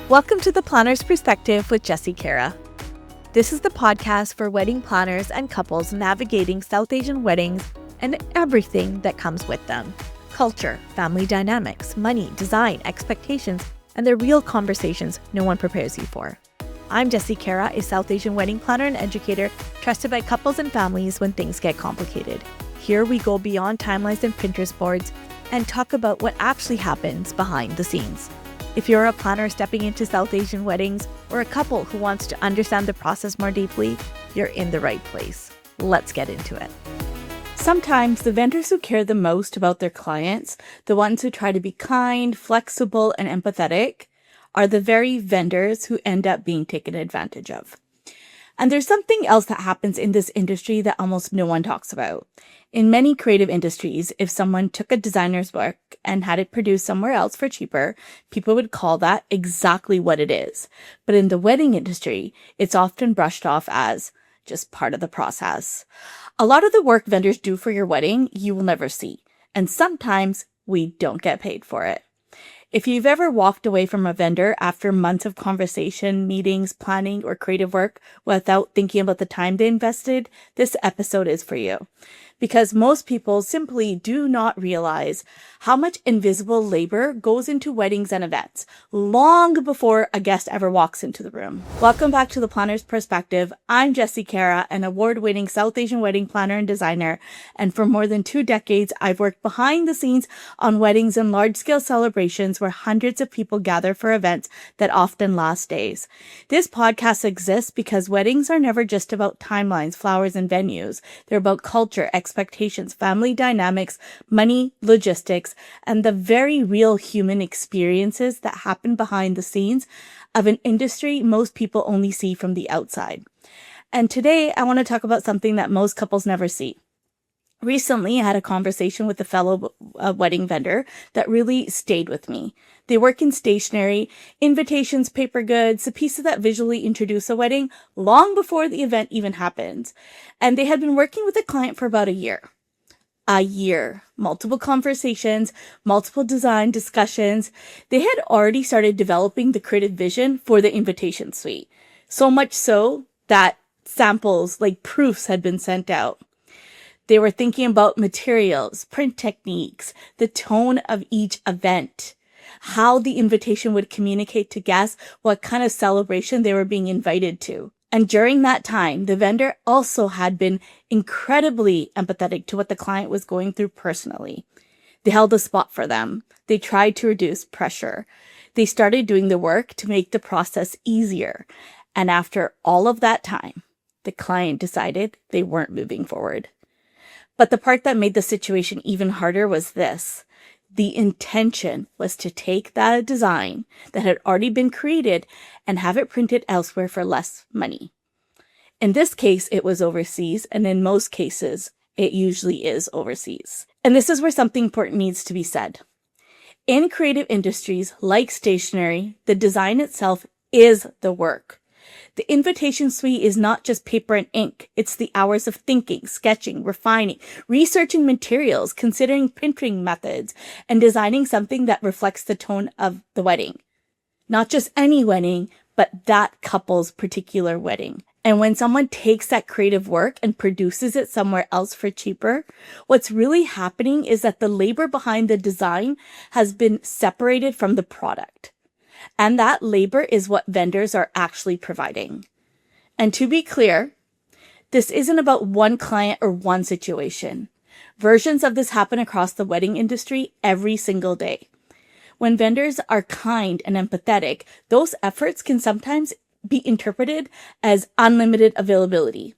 Welcome to The Planner's Perspective with Jessie Kara. This is the podcast for wedding planners and couples navigating South Asian weddings and everything that comes with them. Culture, family dynamics, money, design, expectations, and the real conversations no one prepares you for. I'm Jessie Kara, a South Asian wedding planner and educator trusted by couples and families when things get complicated. Here we go beyond timelines and Pinterest boards and talk about what actually happens behind the scenes. If you're a planner stepping into South Asian weddings or a couple who wants to understand the process more deeply, you're in the right place. Let's get into it. Sometimes the vendors who care the most about their clients, the ones who try to be kind, flexible, and empathetic, are the very vendors who end up being taken advantage of. And there's something else that happens in this industry that almost no one talks about. In many creative industries, if someone took a designer's work and had it produced somewhere else for cheaper, people would call that exactly what it is. But in the wedding industry, it's often brushed off as just part of the process. A lot of the work vendors do for your wedding, you will never see. And sometimes we don't get paid for it. If you've ever walked away from a vendor after months of conversation, meetings, planning, or creative work without thinking about the time they invested, this episode is for you. Because most people simply do not realize how much invisible labor goes into weddings and events long before a guest ever walks into the room. Welcome back to The Planner's Perspective. I'm Jessie Kara, an award-winning South Asian wedding planner and designer. And for more than 2 decades, I've worked behind the scenes on weddings and large-scale celebrations where hundreds of people gather for events that often last days. This podcast exists because weddings are never just about timelines, flowers, and venues. They're about culture, expectations, family dynamics, money, logistics, and the very real human experiences that happen behind the scenes of an industry most people only see from the outside. And today, I want to talk about something that most couples never see. Recently, I had a conversation with a fellow wedding vendor that really stayed with me. They work in stationery, invitations, paper goods, the pieces that visually introduce a wedding long before the event even happens. And they had been working with a client for about a year. Multiple conversations, multiple design discussions. They had already started developing the creative vision for the invitation suite. So much so that samples, like proofs, had been sent out. They were thinking about materials, print techniques, the tone of each event, how the invitation would communicate to guests what kind of celebration they were being invited to. And during that time, the vendor also had been incredibly empathetic to what the client was going through personally. They held a spot for them. They tried to reduce pressure. They started doing the work to make the process easier. And after all of that time, the client decided they weren't moving forward. But the part that made the situation even harder was this. The intention was to take that design that had already been created and have it printed elsewhere for less money. In this case, it was overseas, and in most cases, it usually is overseas. And this is where something important needs to be said. In creative industries like stationery, the design itself is the work. The invitation suite is not just paper and ink. It's the hours of thinking, sketching, refining, researching materials, considering printing methods, and designing something that reflects the tone of the wedding. Not just any wedding, but that couple's particular wedding. And when someone takes that creative work and produces it somewhere else for cheaper, what's really happening is that the labor behind the design has been separated from the product. And that labor is what vendors are actually providing. And to be clear, this isn't about one client or one situation. Versions of this happen across the wedding industry every single day. When vendors are kind and empathetic, those efforts can sometimes be interpreted as unlimited availability.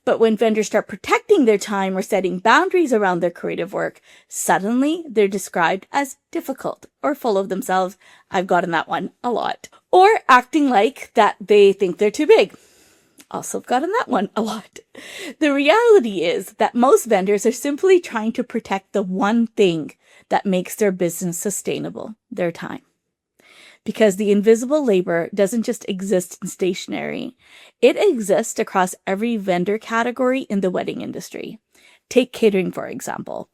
But when vendors start protecting their time or setting boundaries around their creative work, suddenly they're described as difficult or full of themselves. I've gotten that one a lot. Or acting like that they think they're too big. Also gotten that one a lot. The reality is that most vendors are simply trying to protect the one thing that makes their business sustainable, their time. Because the invisible labor doesn't just exist in stationery. It exists across every vendor category in the wedding industry. Take catering, for example.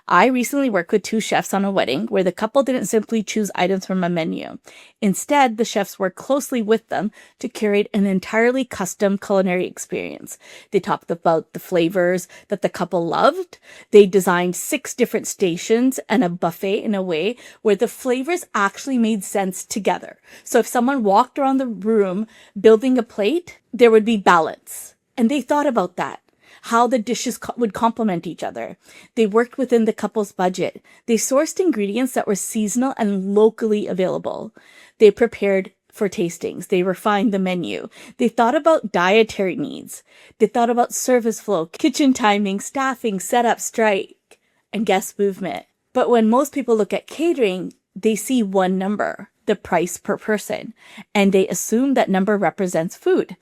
I recently worked with 2 chefs on a wedding where the couple didn't simply choose items from a menu. Instead, the chefs worked closely with them to curate an entirely custom culinary experience. They talked about the flavors that the couple loved. They designed 6 different stations and a buffet in a way where the flavors actually made sense together. So if someone walked around the room building a plate, there would be balance. And they thought about that, how the dishes would complement each other. They worked within the couple's budget. They sourced ingredients that were seasonal and locally available. They prepared for tastings. They refined the menu. They thought about dietary needs. They thought about service flow, kitchen timing, staffing, setup, strike, and guest movement. But when most people look at catering, they see one number, the price per person, and they assume that number represents food.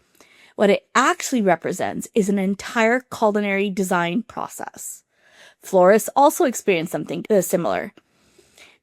What it actually represents is an entire culinary design process. Florists also experience something similar.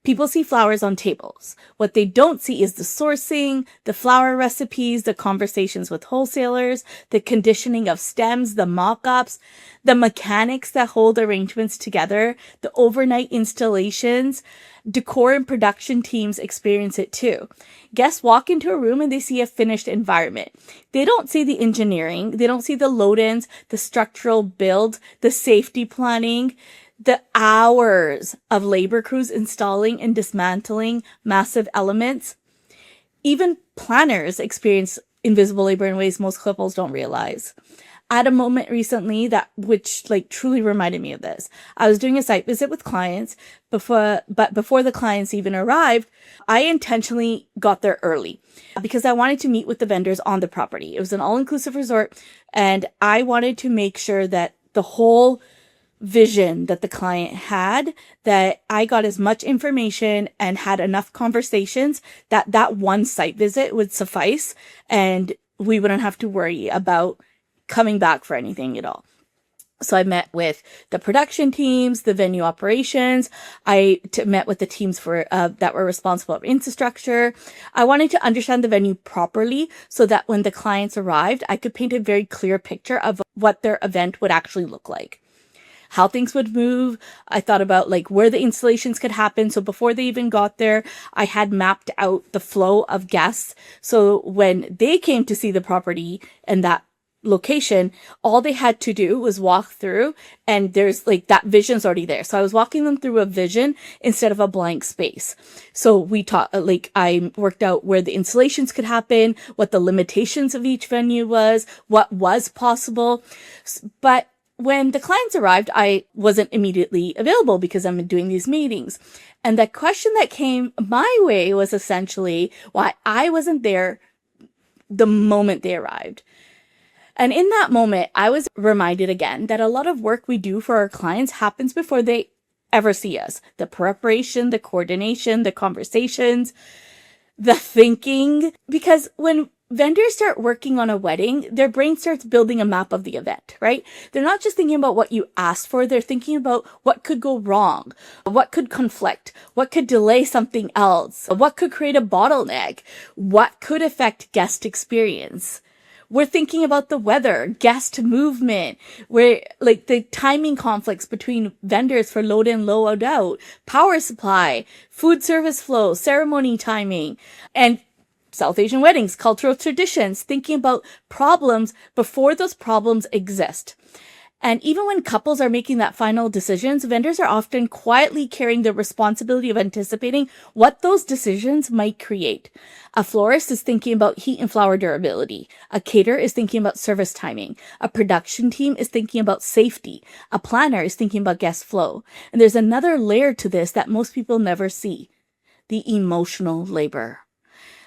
People see flowers on tables. What they don't see is the sourcing, the flower recipes, the conversations with wholesalers, the conditioning of stems, the mock-ups, the mechanics that hold arrangements together, the overnight installations. Decor and production teams experience it too. Guests walk into a room and they see a finished environment. They don't see the engineering. They don't see the load-ins, the structural build, the safety planning, the hours of labor crews installing and dismantling massive elements. Even planners experience invisible labor in ways most couples don't realize. I had a moment recently which truly reminded me of this. I was doing a site visit with clients before the clients even arrived. I intentionally got there early because I wanted to meet with the vendors on the property. It was an all-inclusive resort, and I wanted to make sure that the whole vision that the client had, that I got as much information and had enough conversations that one site visit would suffice, and we wouldn't have to worry about coming back for anything at all. So I met with the production teams, the venue operations. I met with the teams that were responsible for infrastructure. I wanted to understand the venue properly so that when the clients arrived, I could paint a very clear picture of what their event would actually look like, how things would move. I thought about where the installations could happen. So before they even got there, I had mapped out the flow of guests. So when they came to see the property and that location, all they had to do was walk through, and there's that vision's already there. So I was walking them through a vision instead of a blank space. So we taught, I worked out where the installations could happen, what the limitations of each venue was, what was possible. But when the clients arrived, I wasn't immediately available because I'm doing these meetings. And the question that came my way was essentially why I wasn't there the moment they arrived. And in that moment, I was reminded again that a lot of work we do for our clients happens before they ever see us. The preparation, the coordination, the conversations, the thinking. Because when vendors start working on a wedding, their brain starts building a map of the event, right? They're not just thinking about what you asked for. They're thinking about what could go wrong, what could conflict, what could delay something else, what could create a bottleneck, what could affect guest experience. We're thinking about the weather, guest movement, where the timing conflicts between vendors for load in, load out, power supply, food service flow, ceremony timing, and South Asian weddings, cultural traditions, thinking about problems before those problems exist. And even when couples are making that final decisions, vendors are often quietly carrying the responsibility of anticipating what those decisions might create. A florist is thinking about heat and flower durability. A caterer is thinking about service timing. A production team is thinking about safety. A planner is thinking about guest flow. And there's another layer to this that most people never see: the emotional labor.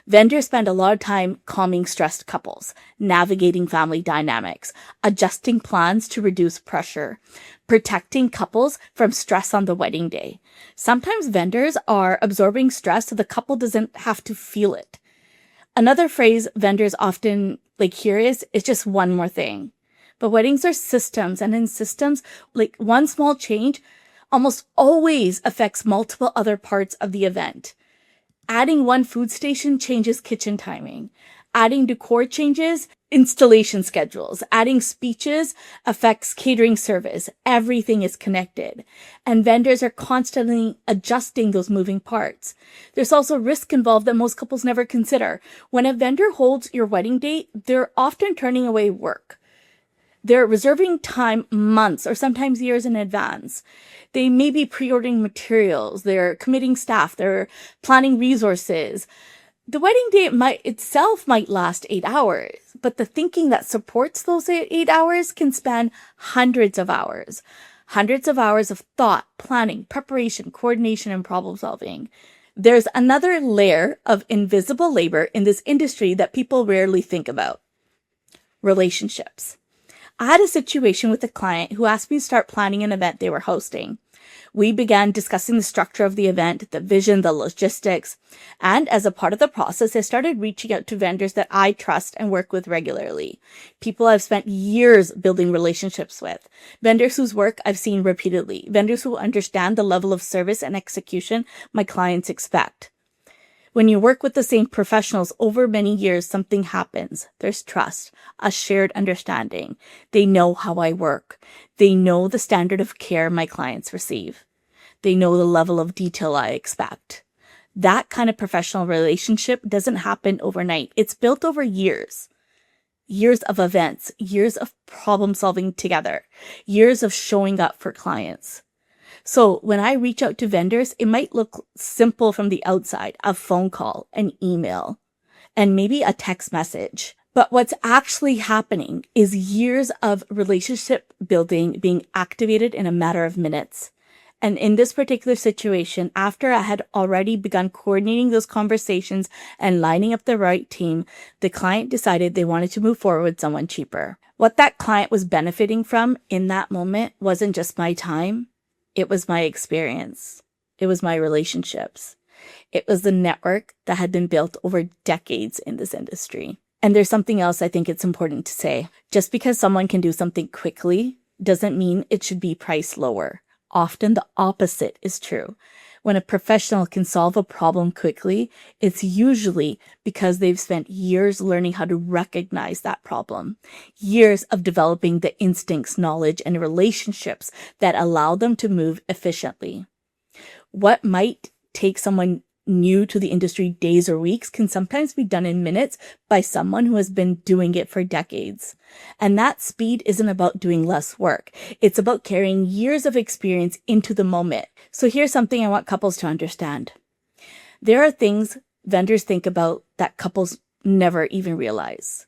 Vendors spend a lot of time calming stressed couples, navigating family dynamics, adjusting plans to reduce pressure, protecting couples from stress on the wedding day. Sometimes vendors are absorbing stress so the couple doesn't have to feel it. Another phrase vendors often hear is, "It's just one more thing." But weddings are systems, and in systems, one small change almost always affects multiple other parts of the event. Adding one food station changes kitchen timing. Adding decor changes, installation schedules, adding speeches affects catering service. Everything is connected. And vendors are constantly adjusting those moving parts. There's also risk involved that most couples never consider. When a vendor holds your wedding date, they're often turning away work. They're reserving time months or sometimes years in advance. They may be pre-ordering materials. They're committing staff. They're planning resources. The wedding day might last 8 hours, but the thinking that supports those 8 hours can span hundreds of hours of thought, planning, preparation, coordination, and problem solving. There's another layer of invisible labor in this industry that people rarely think about: relationships. I had a situation with a client who asked me to start planning an event they were hosting. We began discussing the structure of the event, the vision, the logistics, and as a part of the process, I started reaching out to vendors that I trust and work with regularly. People I've spent years building relationships with. Vendors whose work I've seen repeatedly. Vendors who understand the level of service and execution my clients expect. When you work with the same professionals over many years, something happens. There's trust, a shared understanding. They know how I work. They know the standard of care my clients receive. They know the level of detail I expect. That kind of professional relationship doesn't happen overnight. It's built over years. Years of events, years of problem solving together, years of showing up for clients. So when I reach out to vendors, it might look simple from the outside: a phone call, an email, and maybe a text message. But what's actually happening is years of relationship building being activated in a matter of minutes. And in this particular situation, after I had already begun coordinating those conversations and lining up the right team, the client decided they wanted to move forward with someone cheaper. What that client was benefiting from in that moment wasn't just my time. It was my experience. It was my relationships. It was the network that had been built over decades in this industry. And there's something else I think it's important to say. Just because someone can do something quickly doesn't mean it should be priced lower. Often the opposite is true. When a professional can solve a problem quickly, it's usually because they've spent years learning how to recognize that problem, years of developing the instincts, knowledge, and relationships that allow them to move efficiently. What might take someone new to the industry days or weeks can sometimes be done in minutes by someone who has been doing it for decades. And that speed isn't about doing less work. It's about carrying years of experience into the moment. So here's something I want couples to understand. There are things vendors think about that couples never even realize.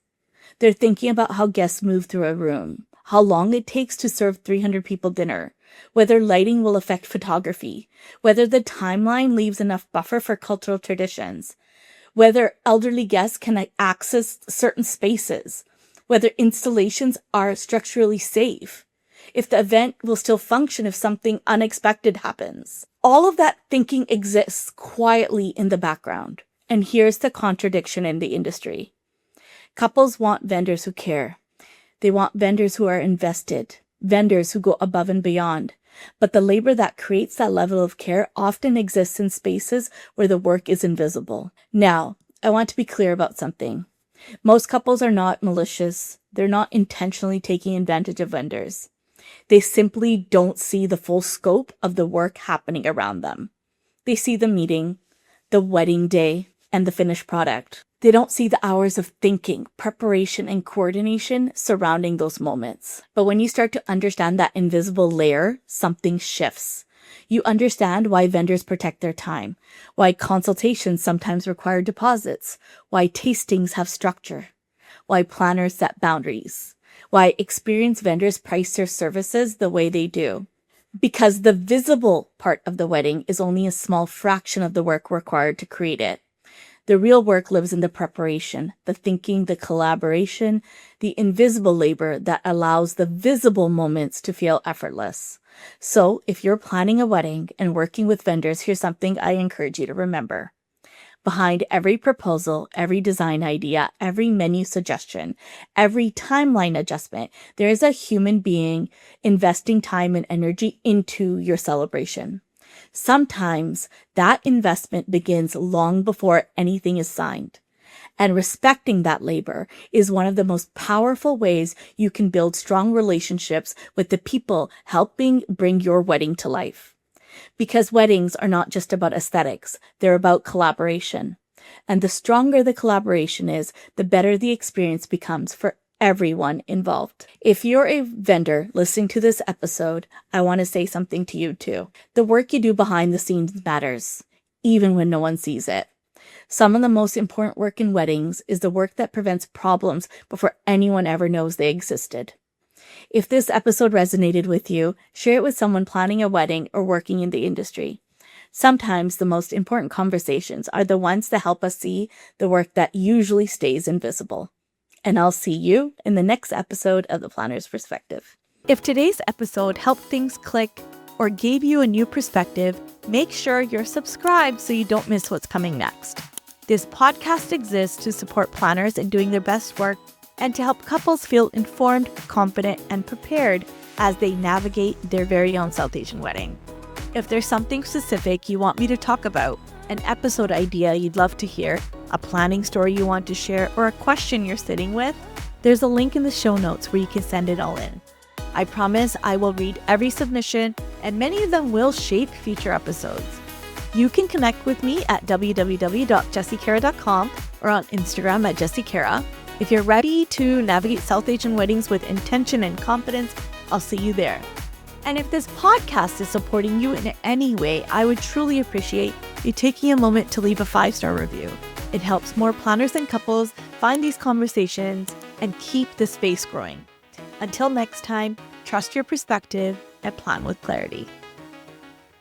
They're thinking about how guests move through a room, how long it takes to serve 300 people dinner, whether lighting will affect photography, whether the timeline leaves enough buffer for cultural traditions, whether elderly guests can access certain spaces, whether installations are structurally safe, if the event will still function if something unexpected happens. All of that thinking exists quietly in the background. And here's the contradiction in the industry. Couples want vendors who care. They want vendors who are invested, vendors who go above and beyond. But the labor that creates that level of care often exists in spaces where the work is invisible. Now, I want to be clear about something. Most couples are not malicious. They're not intentionally taking advantage of vendors. They simply don't see the full scope of the work happening around them. They see the meeting, the wedding day, and the finished product. They don't see the hours of thinking, preparation, and coordination surrounding those moments. But when you start to understand that invisible layer, something shifts. You understand why vendors protect their time, why consultations sometimes require deposits, why tastings have structure, why planners set boundaries, why experienced vendors price their services the way they do. Because the visible part of the wedding is only a small fraction of the work required to create it. The real work lives in the preparation, the thinking, the collaboration, the invisible labor that allows the visible moments to feel effortless. So, if you're planning a wedding and working with vendors, here's something I encourage you to remember. Behind every proposal, every design idea, every menu suggestion, every timeline adjustment, there is a human being investing time and energy into your celebration. Sometimes that investment begins long before anything is signed. And respecting that labor is one of the most powerful ways you can build strong relationships with the people helping bring your wedding to life. Because weddings are not just about aesthetics, they're about collaboration. And the stronger the collaboration is, the better the experience becomes for everyone involved. If you're a vendor listening to this episode, I want to say something to you too. The work you do behind the scenes matters, even when no one sees it. Some of the most important work in weddings is the work that prevents problems before anyone ever knows they existed. If this episode resonated with you, share it with someone planning a wedding or working in the industry. Sometimes the most important conversations are the ones that help us see the work that usually stays invisible. And I'll see you in the next episode of The Planner's Perspective. If today's episode helped things click or gave you a new perspective, make sure you're subscribed so you don't miss what's coming next. This podcast exists to support planners in doing their best work and to help couples feel informed, confident, and prepared as they navigate their very own South Asian wedding. If there's something specific you want me to talk about, an episode idea you'd love to hear, a planning story you want to share, or a question you're sitting with, there's a link in the show notes where you can send it all in. I promise I will read every submission, and many of them will shape future episodes. You can connect with me at www.jessiekara.com or on Instagram at jessiekara. If you're ready to navigate South Asian weddings with intention and confidence, I'll see you there. And if this podcast is supporting you in any way, I would truly appreciate you taking a moment to leave a 5-star review. It helps more planners and couples find these conversations and keep the space growing. Until next time, trust your perspective and plan with clarity.